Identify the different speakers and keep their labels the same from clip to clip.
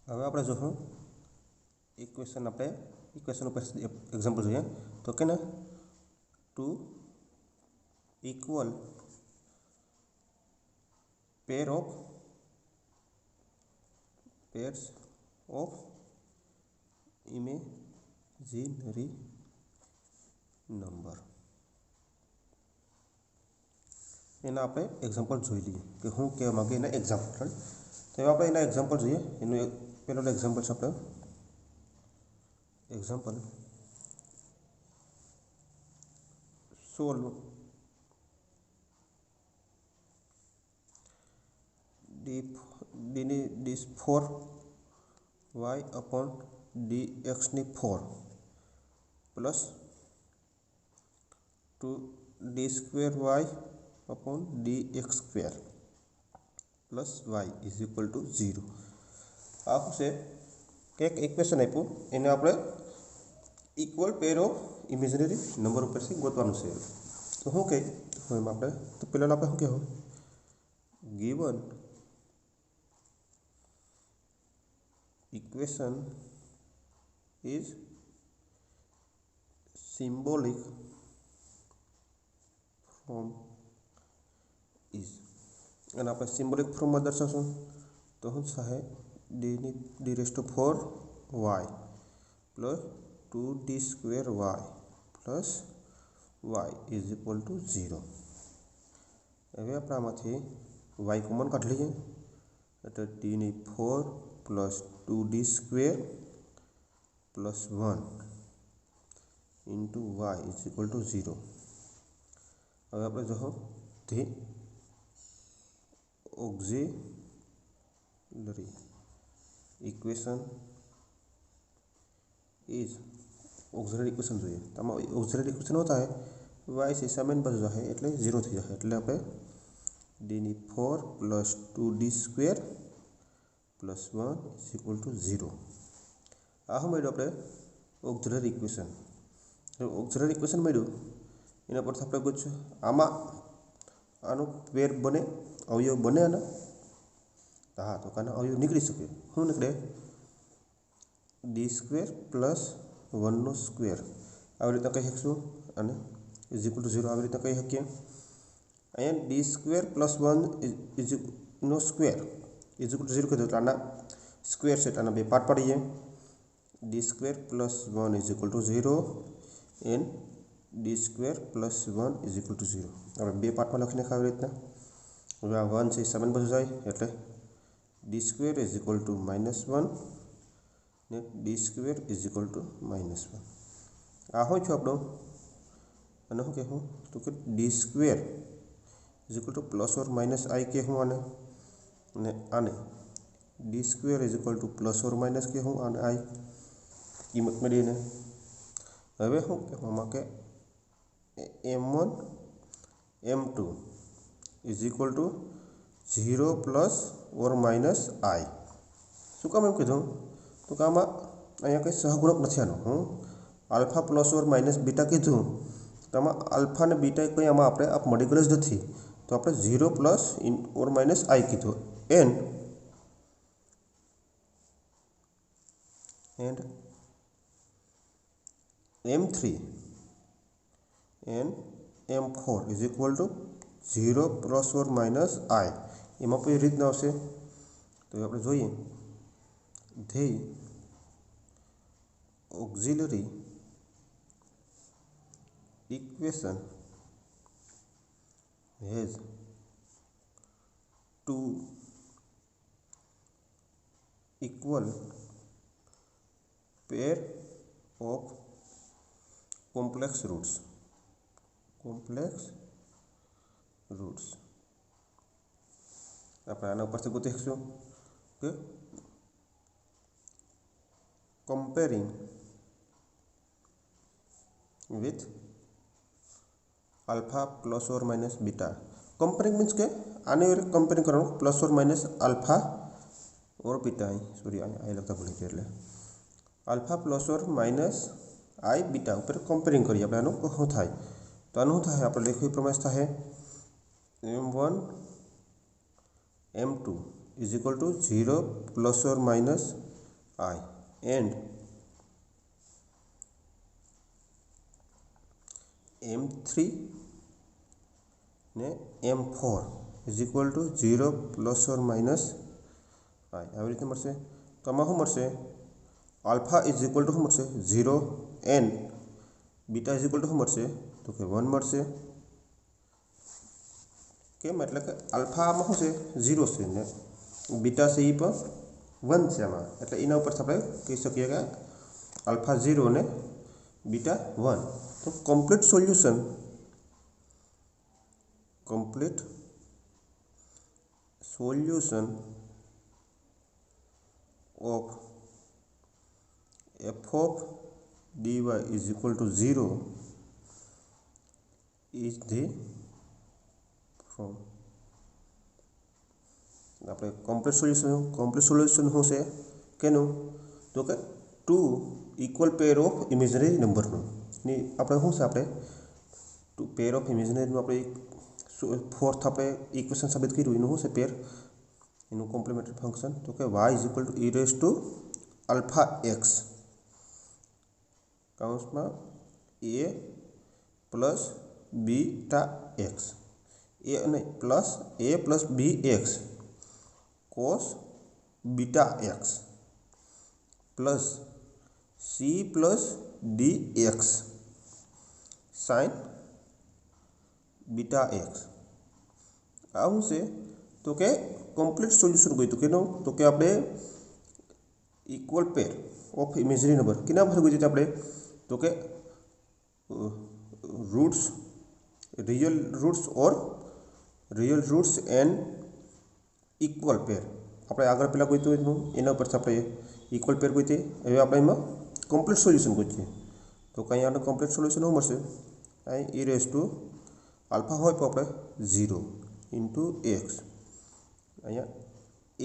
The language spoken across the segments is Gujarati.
Speaker 1: હવે આપણે જોશું ઇક્વેશન આપણે ઇક્વેશન ઉપર એક્ઝામ્પલ જોઈએ તો કે ને two equal pairs of imaginary number એના આપણે એક્ઝામ્પલ જોઈ લઈએ કે હું કહેવા માંગે એના એક્ઝામ્પલ તો એવા આપણે એના એક્ઝામ્પલ જોઈએ એનું પહેલું એક્ઝામ્પલ છે આપણે એક્ઝામ્પલ સોલ્વ ડીસ 4 y अपॉन dx ની 4 plus 2d² y upon dx² plus y is equal to 0 आ से एक इक्वेशन आप्યું એને આપણે equal pair of imaginary number ઉપર થી ગોતવાનું છે તો હું કે એમાં આપણે તો પહેલા આપણે શું કહેવું given equation is symbolic from is અને આપણે સિમ્બોલિક ફોર્મમાં દર્શાવશું તો શું થાય d raise to 4 y plus 2d² y plus y is equal to 0 હવે આપણે આમાંથી y કોમન કાઢી લઈએ એટલે d ની 4 plus 2d² plus 1 into y is equal to 0 હવે આપણે જો the auxiliary equation is auxiliary equation જોઈએ તો ऑक्सिलरी इक्वेशन होता है y से सामान्य बाजू जाए એટલે 0 થઈ જાય એટલે આપણે d ની 4 plus 2d² plus 1 is equal to 0 આ શું મળ્યું આપણે ऑक्सिलरी इक्वेशन ऑक्सिलरी इक्वेशन મળ્યું એના પરથી આપણે પૂછ્યું આમાં આનો પેર બને अवयव बने ना हाँ तो कहना अवयव निकली सके शू निकले d² प्लस 1 નો સ્ક્વેર આવી રીતના કહી શકશું અને ઇઝ ઇક્વલ ટુ 0 આવી રીતના કહી શકીએ અહીંયા d² પ્લસ 1 નો સ્ક્વેર ઇઝ ઇક્વલ ટુ 0 કીધું તો આના સ્ક્વેર છે આના બે પાર્ટ પાડીએ d² plus 1 is equal to 0 and d² plus 1 is equal to 0 આપણે બે પાર્ટમાં લખીને આવી રીતના હવે આ 1 છે સામાન્ય બાજુ જાય એટલે d² ઇઝ ઇક્વલ ટુ -1 ને d² ઇઝ ઇક્વલ ટુ -1 આ હોય છે આપણો અને શું કહેવું તો કે d² is equal two plus or minus i કહેવું આને અને આને d² is equal two plus or minus કહેવું અને i કિંમત મેળવીને હવે શું કહેવામાં કે m1 m2 is equal to 0 plus और माइनस आई शू काम एम कीधु तो कि आम अँ कई सहगुणक नहीं आनो हूँ आल्फा प्लस और माइनस बीटा कीधु तो आम आल्फा ने बीटा कोई आम आप मળી ગયેલ જ નથી तो आप 0 प्लस और माइनस आई कीधु and m3 and m4 is equal to 0 plus और माइनस आई एम कोई रीतना आवशे तो આપણે જોઈએ the auxiliary equation has two equal pair of complex roots આપણે આના ઉપરથી ગોતી શકશું કે કમ્પેરિંગ વિથ अल्फा प्लस और माइनस बीटा कंपेरिंग मीन्स के आने कंपेरिंग करो प्लस और माइनस अल्फा और बीटा सॉरी आई लगता भूल गए એટલે अल्फा प्लस और माइनस आई बीटा ऊपर कंपेरिंग करिए આપણે આનું શું થાય तो आનું થાય આપણે લખ્યું પ્રમાણે થાય m1 m2 is equal to 0 plus और माइनस I and M3 ને M4 is equal to 0 plus or minus I આવી રીતે મળશે. તો આમાં શું મળશે? આલ્ફા ઇઝ ઇક્વલ ટુ શું મળશે? 0 and beta is equal two શું મળશે? તો કે 1 મળશે. કેમ? એટલે કે આલ્ફામાં શું છે? 0 છે ને બીટા છે એ પણ 1 છે આમાં, એટલે એના ઉપરથી આપણે કહી શકીએ કે આલ્ફા 0 ને બીટા 1. તો complete solution of f of dy is equal to 0 is the from આપણે કમ્પ્લીટ સોલ્યુશન શું છે કેનું? તો કે 2 ઇક્વલ પેર ઓફ ઇમેજનરી નંબરનું ની આપણે શું છે? આપણે 2 પેર ઓફ ઇમેજનરીનું આપણે ફોર્થ આપણે ઇક્વેશન સાબિત કર્યું. એનું શું છે? પેર, એનું કોમ્પ્લિમેન્ટરી ફંક્શન. તો કે y is equal to e raise to alpha x કૌંસમાં a પ્લસ બીટા એક્સ એ અને plus a plus b x cos beta x plus c plus d x sine beta x. આ શું છે? તો કે કમ્પ્લીટ સોલ્યુશન ગયું કેનું? તો કે આપણે equal pair of imaginary number કેના પર ગયું આપણે? તો કે roots, real roots and equal pair. આપણે આગળ પહેલાં ગોઈતું હતું એના ઉપરથી આપણે ઇક્વલ પેર ગોઈતી. હવે આપણે એમાં કમ્પ્લીટ સોલ્યુશન ગોતીએ. તો કંઈ આનું કમ્પ્લીટ સોલ્યુશન શું મળશે? અહીં e રેઝ ટુ આલ્ફા હોય તો આપણે 0 ઇન્ટુ એક્સ, અહીંયા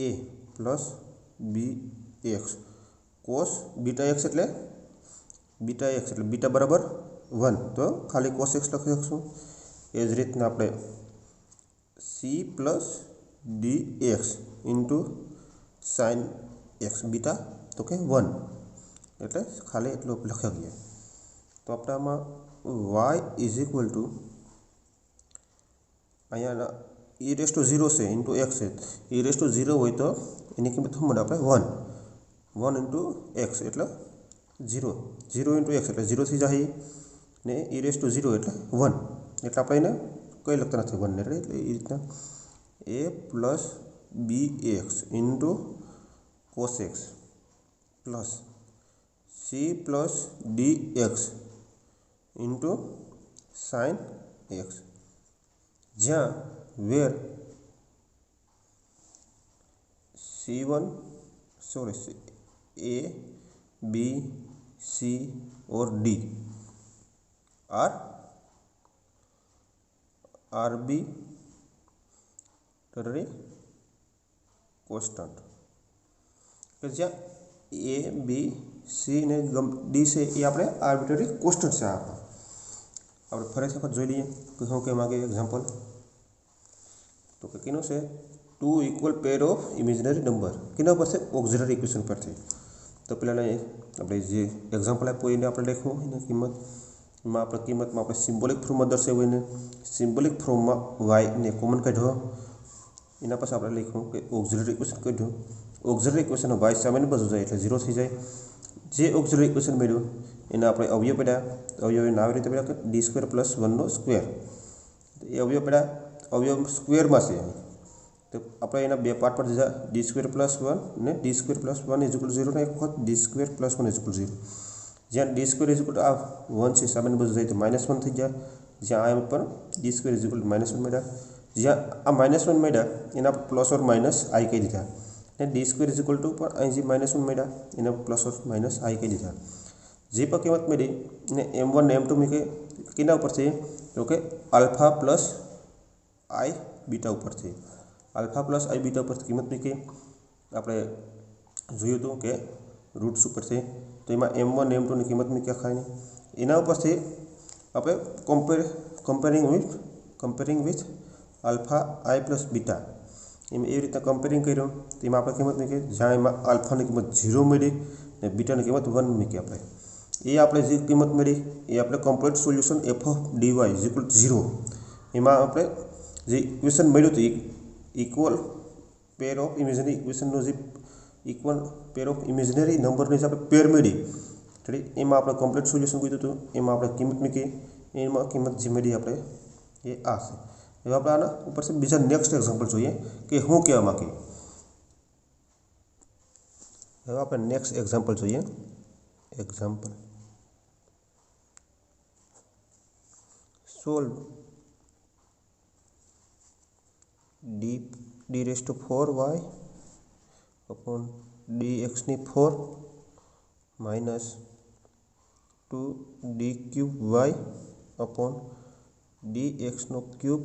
Speaker 1: a plus b x cos beta x એટલે બીટા બરાબર 1, તો ખાલી કોસ એક્સ લખી શકશું. એ જ રીતના આપણે C plus d x into sine x beta તો કે 1, એટલે ખાલી એટલું લખી ગયા. તો આપણે આમાં y ઇઝ ઇક્વલ ટુ અહીંયા e રેઝ ટુ 0 છે ઇન્ટુ એક્સ છે. e રેઝ ટુ 0 હોય તો એની કિંમત શું મળે? આપણે 1 ઇન્ટુ એક્સ એટલે 0 ઇન્ટુ એક્સ એટલે 0 થઈ જાય ને e રેઝ ટુ 0 એટલે 1, એટલે આપણે એને કંઈ લખતા નથી 1 ને, એટલે એ રીતના a plus b x into cos x plus c plus d x into sine x, જ્યાં where a, b, c or d are arbitrary constant. કે જ્યાં a, b, c ને d છે એ આપણે આર્બિટરી કોન્સ્ટન્ટ છે. આપણે ફરીથી વખત જોઈ લઈએ કે શું કહેવા માંગે એક્ઝામ્પલ. તો કે કેનું છે? 2 equal pair of imaginary number કેના પર છે? ઓક્ઝિલરી ઇક્વેશન પરથી. તો પહેલાં આપણે જે એક્ઝામ્પલ આપ્યું એને આપણે લખવું એની કિંમત. એમાં આપણે કિંમતમાં આપણે સિમ્બોલિક ફોર્મમાં દર્શાવ્યું એને સિમ્બોલિક ફોર્મમાં વાયને કોમન કાઢ્યો. એના પછી આપણે લખ્યું કે ઓક્ઝિલરી ઇક્વેશન કાઢ્યું. ઓક્ઝિલરી ઇક્વેશન વાય સામેની બાજુ જાય એટલે 0 થઈ જાય. જે ઓક્ઝિલરી ઇક્વેશન મેળવ્યું એના આપણે અવયવ પડ્યા. અવયવ એને આવી રીતે પડ્યા કે d² + 1 સ્ક્વેર. એ અવયવ પડ્યા, અવયવ સ્ક્વેરમાં છે. તો આપણે એના બે પાર્ટ પર દીધા d² + 1 ને d² + 1 ઇઝ ઇક્વલ 0 ને એક વખત d² + 1 ઇઝ ઇક્વલ 0. જ્યાં d² ઇઝ ઇક્વલ આ 1 છે સામેની બાજુ જાય તો -1 થઈ ગયા. જ્યાં આ પર d² ઇઝ ઇક્વલ -1 મળ્યા. જ્યાં આ -1 મળ્યા એના પ્લસ ઓર માઇનસ i કહી દીધા. ને d² ઇઝ ઇક્વલ ટુ પણ અહીં જે -1 મળ્યા એના પ્લસ ઓર માઇનસ i કહી દીધા. જે પણ કિંમત મળી ને m1 ને m2 મૂકે કેના ઉપરથી? તો કે આલ્ફા પ્લસ i બીટા ઉપરથી. આલ્ફા પ્લસ i બીટા ઉપરથી કિંમત મૂકી. આપણે જોયું હતું કે રૂટ્સ ઉપરથી, તો એમાં m1 ને m2 ની કિંમત મૂકી આખાની. એના ઉપરથી આપણે comparing with alpha i plus beta એમ એવી રીતના કમ્પેરિંગ કર્યો તો એમાં આપણે કિંમત મૂકી જ્યાં એમાં આલ્ફાની કિંમત 0 મળી ને બીટાની કિંમત 1 મૂકી આપણે એ આપણે જે કિંમત મળી એ આપણે complete solution f of d y is equal 0 એમાં આપણે જે ઇક્વેશન મળ્યું હતું ઇક્વલ પેર ઓફ ઇમેજનરી ઇક્વેશનનો જે ઇક્વલ પેર ઓફ ઇમેજનરી નંબરની જે આપણે પેર મળી એટલે એમાં આપણે કમ્પ્લીટ સોલ્યુશન કીધું હતું એમાં આપણે કિંમત મૂકી એમાં કિંમત જે મળી આપણે એ આ છે હવે આપણે આના ઉપરથી બીજા નેક્સ્ટ એક્ઝામ્પલ જોઈએ કે શું કહેવા માંગીએ હવે આપણે નેક્સ્ટ એક્ઝામ્પલ જોઈએ example solve d raise to 4y upon dx ની 4 minus 2 d cube y upon dx નો cube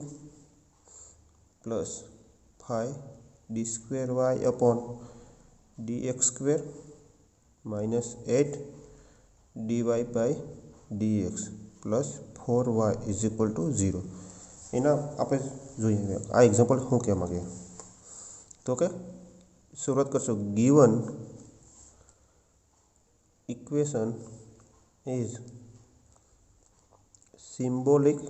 Speaker 1: plus 5 d square y upon dx square minus 8 dy by dx plus 4y is equal to 0 એના આપણે જોઈએ આ એક્ઝામ્પલ શું કહેવા માંગે તો કે शुरुआत करशो given equation is symbolic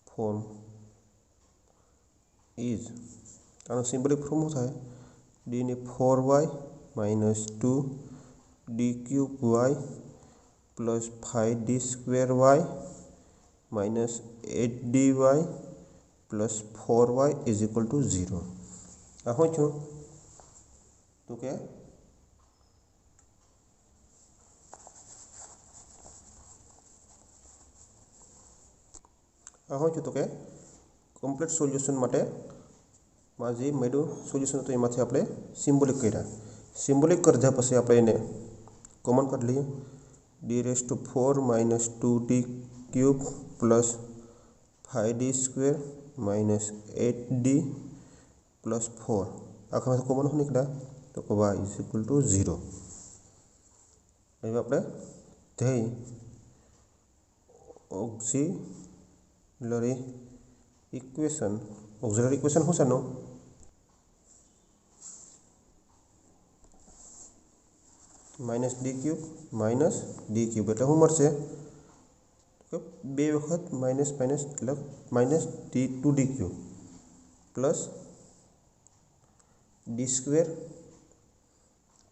Speaker 1: form is आनो सिम्बॉलिक फॉर्म होता है डी ने 4y minus 2 D cube y plus 5 D square y minus 8 D y plus 4y is equal to 0 आ हो छो तो क्या आ हो छो तो क्या कम्प्लीट सोल्यूशन माटे માં જે મળ્યું સોલ્યુશન હતું એમાંથી આપણે સિમ્બોલિક કર્યા સિમ્બોલિક કર્યા પછી આપણે એને કોમન કાઢી લઈએ d raise to 4 minus 2d cube plus 5d square minus 8d plus 4 आखा में कॉमन हो निकला तो y इज इक्वल टू 0 अब આપણે ऑक्सिलरी इक्वेशन हो सानो माइनस डी क्यूब એટલે શું મળશે તો બે વખત માઇનસ માઇનસ એટલે minus D 2d cube plus D square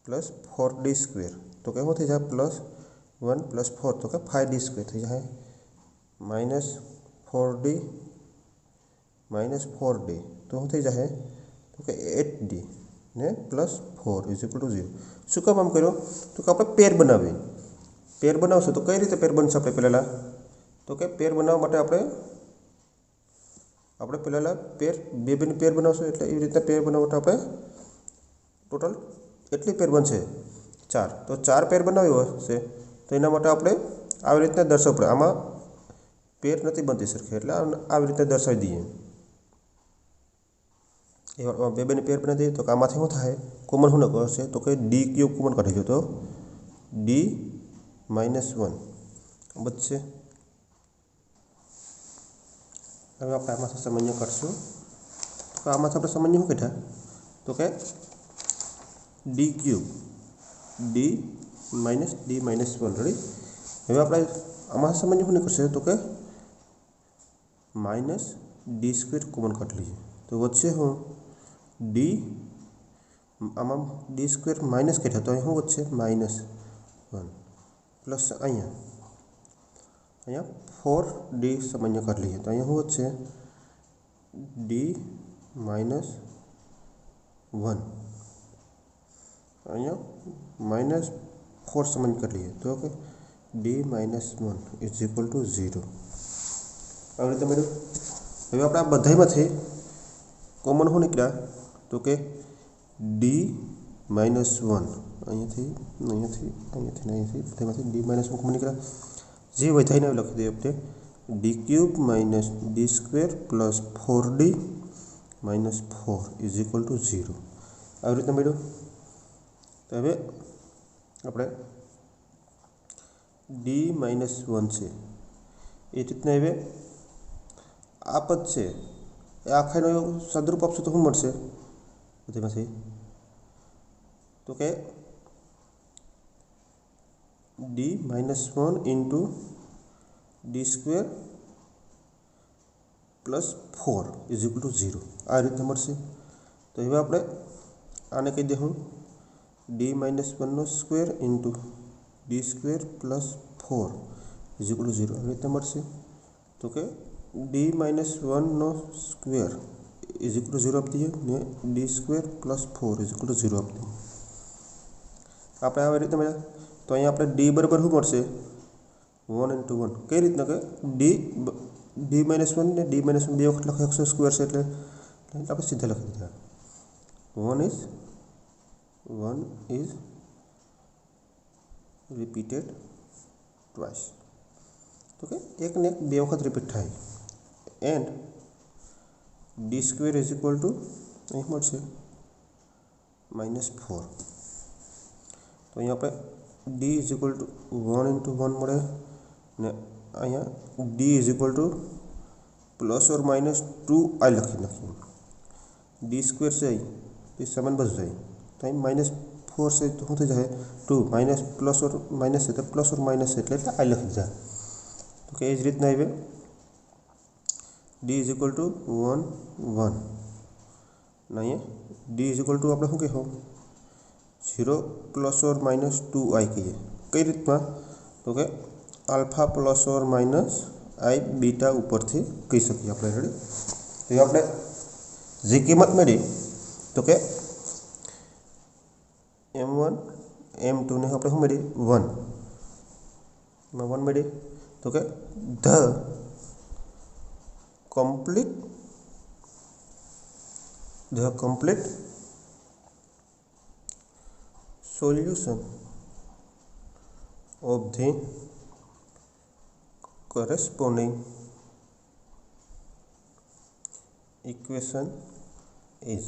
Speaker 1: plus 4d square तो क्या थी जाए प्लस 1 प्लस 4 तो क्या 5d स्क्वेर थी जाए माइनस 4d तो थी जाए तो क्या 8d ने प्लस 4 इज इक्वल टू 0 शू काम आम करो तो आप पेर बनावी पेर बनावशो तो कई रीते पेर बनशे आपणे पहेला तो क्या पेर बनाववा माटे आपणे पहला पेर बेबीनी पेर बनावशो एटले एवी रीते पेर बनाववा माटे आपणे टोटल एटली पेर बनशे 4 तो 4 पेर बनावी हशे तो एना माटे आपणे આવી રીતના દર્શાવવું પડે આમાં પેર નથી બનતી સરખી એટલે આવી રીતે દર્શાવી દઈએ એવા બેની પેર બનાવી દઈએ તો આમાંથી શું થાય કોમન શું કરશે તો કે ડી ક્યુબ કોમન કાઢી લો તો ડી -1 બચશે હવે આપણે આમાંથી સામાન્ય કાઢશું તો આમાંથી આપણે સામાન્ય શું કાઢ્યા તો કે डी क्यूब डी -1 रेडी હવે આપણે આમાં સામાન્ય શું નીકળશે તો કે माइनस डी स्क्वेर कॉमन काढी लीजिए तो वच्चे हूँ डी आम डी स्क्वेर माइनस काढ्या तो अँ वच्चे -1 प्लस अँ 4d सामान्य काढी लीजिए तो अँ वच्चे डी -1 अँ -4 सामान्य काढी लीजिए तो okay d -1 is equal to 0 आ रीते मेळ्युं हवे आपणे आ बधायमांथी कॉमन शुं निकळ्या तो के डी -1 अहींथी बधायमांथी डी -1 कॉमन निकळ्या जे वधाईने लखी दઈએ આપણે d cube minus d square plus 4d -4 is equal to 0 आ रीते मेळ्युं तो हवे આપણે डी -1 છે એ રીતના હવે આ પદ છે એ આખાનો સદરૂપ આપશો તો શું મળશે તેમાંથી તો કે d-1 into D square plus 4 is equal to 0 આ રીતે મળશે। તો હવે આપણે આને કહી દઉં d-1 square into D square plus 4 is equal to 0 આ રીતે મળશે। તો કે d-1 square is equal to 0 આપી દઈએ ને D square plus 4 is equal to 0 આપી દઈએ। આપણે આવી રીતે મળ્યા તો અહીંયા આપણે ડી બરાબર શું મળશે 1 ઇન્ટુ 1 કઈ રીતના કે d-1 ને d-1 બે વખત લખી શકશો સ્ક્વેર છે એટલે આપણે સીધા લખી દીધા 1 is repeated twice તો કે એક ને એક બે વખત રિપીટ થાય and D square is equal two અહીં મળશે -4 તો અહીંયા આપણે D is equal two 1 into 1 મળે ને અહીંયા D is equal two plus or minus 2i લખી નાખીએ ડી સ્ક્વેર છે એ 7 બસ જાય તો અહીં -4 છે તો શું થઈ જાય 2 માઇનસ પ્લસ ઓર માઇનસ છે તો પ્લસ ઓર માઇનસ છે એટલે i લખી દીધા તો કે એ જ રીતના હવે ડી ઇઝ ઇક્વલ ટુ 1 1 ને અહીંયા ડી ઇઝ ઇક્વલ ટુ આપણે શું કહેવું 0 પ્લસ ઓર માઇનસ 2i કહીએ કઈ રીતના તો કે alpha plus or minus i beta ઉપરથી કહી શકીએ આપણે રેડી તો આપણે જે કિંમત મળી તો કે m1 m2 ને આપણે શું મળી 1 માં 1 મળી તો કે the complete solution of the corresponding equation is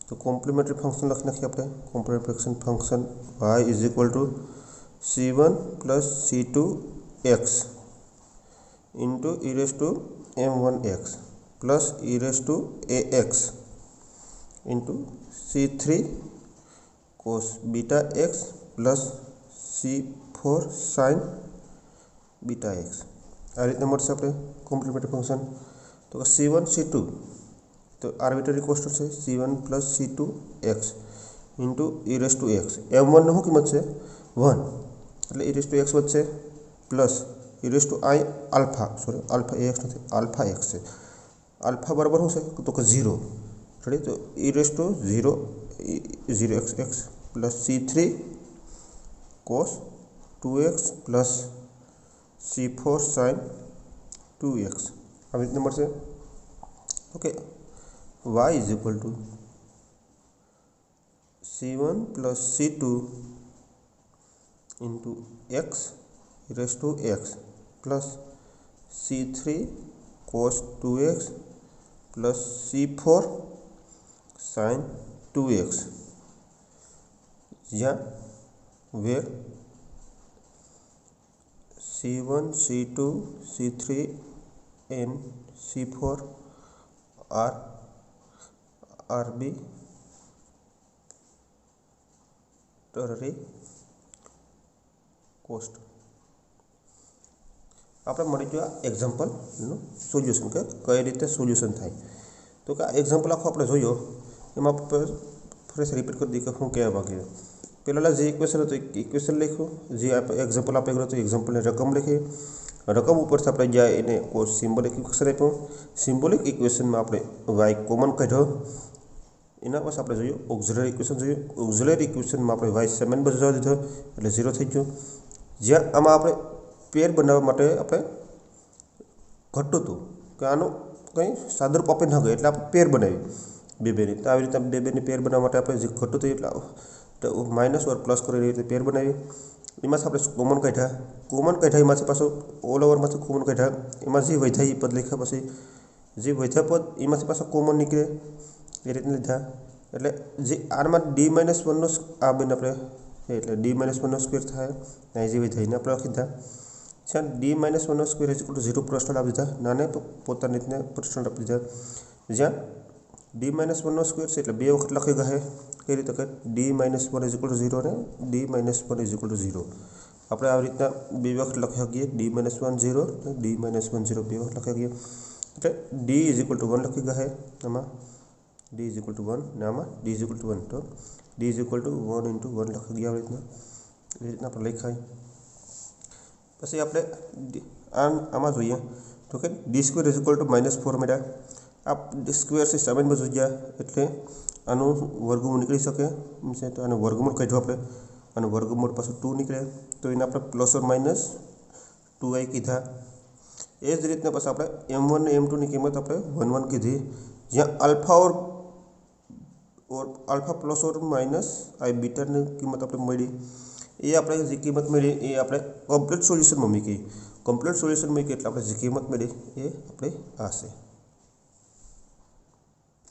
Speaker 1: तो कॉम्प्लीमेंट्री फंक्शन लख नाखी अपने complementary function y is equal to c1 plus c2 x into e raise to m1 x plus e raise to ax into c3 cos beta x plus c4 sin beta x आ रीतना मळशे आपणे कॉम्प्लीमेंट्री फंक्शन तो c1 c2 तो आर्बिट्ररी कोष्टक है c1 plus c2 x into e raise to x m1 नो किंमत है 1 એટલે ई रेस टू एक्स वच्चे plus e raise to i alpha sorry alpha x नहीं अल्फा एक्स है अल्फा बराबर हो तो 0 रेडी तो e raise to 0 0x plus c3 cos 2x plus c4 sin 2x अब इतने नंबर से okay y is equal to c1 plus c2 into x raised to x plus c3 cos 2x plus c4 sin 2x yeah where c1 c2 c3 and c4 are arbitrary cost આપણે મળી ગયું આ એક્ઝામ્પલનું સોલ્યુશન કે કઈ રીતે સોલ્યુશન થાય તો કે આ એક્ઝામ્પલ આખો આપણે જોયો એમાં ફરી રિપીટ કરી દઈએ કે હું કહેવા માંગીએ પહેલાં જે ઇક્વેશન હતું ઇક્વેશન લખ્યું જે એક્ઝામ્પલ આપેલું હતું એક્ઝામ્પલની રકમ લખી રકમ ઉપરથી આપણે જ્યાં એને કોઈ સિમ્બોલિક ઇક્વેશન આપ્યું સિમ્બોલિક ઇક્વેશનમાં આપણે વાય કોમન કાઢ્યો એના પછી આપણે જોઈએ ઓક્ઝિલરી ઇક્વેશન જોઈએ ઓક્ઝિલરી ઇક્વેશનમાં આપણે વાય 7 બદલવા દીધો એટલે 0 થઈ ગયો જ્યાં આમાં આપણે પેર બનાવવા માટે આપણે ઘટતું હતું કે આનું કંઈ સાદરૂપ આપી ન ગયું એટલે આપણે પેર બનાવી બે બેની તો આવી રીતે બે બેની પેર બનાવવા માટે આપણે જે ઘટતું હતું એટલે માઇનસ ઓર પ્લસ કરી રીતે પેર બનાવી એમાંથી આપણે કોમન કાઢ્યા એમાંથી પાછું ઓલ ઓવરમાંથી કોમન કાઢ્યા એમાં જે વધ્યા એ પદ લખ્યા પછી જે વધ્યા પદ એમાંથી પાછું કોમન નીકળે એ રીતને લીધા એટલે જે આરમાં d-1 આ બેન આપણે એટલે d-1 સ્ક્વેર થાય અહીં જે વધ્યા એને આપણે લખી દીધા જ્યાં ડી માઇનસ 1નો સ્ક્વેર ઇઝ ઇક્વલ ટુ 0 પ્રશ્ન આપી દીધા, નાને પોતાની રીતને પ્રશ્ન આપી દીધા, જ્યાં ડી માઇનસ 1નો સ્ક્વેર છે એટલે 2 વખત લખી ગયા. કઈ રીતે કે D minus 1 is equal to 0 અને D minus 1 is equal to 0. આપણે આવી રીતના 2 વખત લખી શકીએ, ડી માઇનસ 1 0 અને ડી માઇનસ 1 0 2 વખત લખી શકીએ. એટલે ડી ઇઝ ઇક્વલ ટુ 1 લખી ગયા. આમાં ડી ઇઝ ઇક્વલ ટુ 1 ને આમાં ડી ઇઝ ઇક્વલ ટુ 1, તો D is equal two 1 into 1 લખી ગયા. આવી રીતના આપણે લખાય. પછી આપણે આમાં જોઈએ તો કે D square is equal two -4 મળ્યા. આ સ્ક્વેર છે સામાન્ય બાજુ ગયા એટલે આનું વર્ગમૂળ નીકળી શકે છે, તો આનું વર્ગમૂળ કાઢ્યું આપણે, અને વર્ગમૂળ પાછું 2 નીકળે, તો એને આપણે પ્લસ ઓર માઇનસ 2i કીધા. એ જ રીતના પછી આપણે m1 અને m2ની કિંમત આપણે 1 1 કીધી, જ્યાં આલ્ફા પ્લસ ઓર માઇનસ આઈ બીટાની કિંમત આપણે મળી. એ આપણે જે કિંમત મળી એ આપણે કમ્પ્લીટ સોલ્યુશનમાં મૂકી. કમ્પ્લીટ સોલ્યુશન મૂકી એટલે આપણે જે કિંમત મળી એ આપણે આ છે.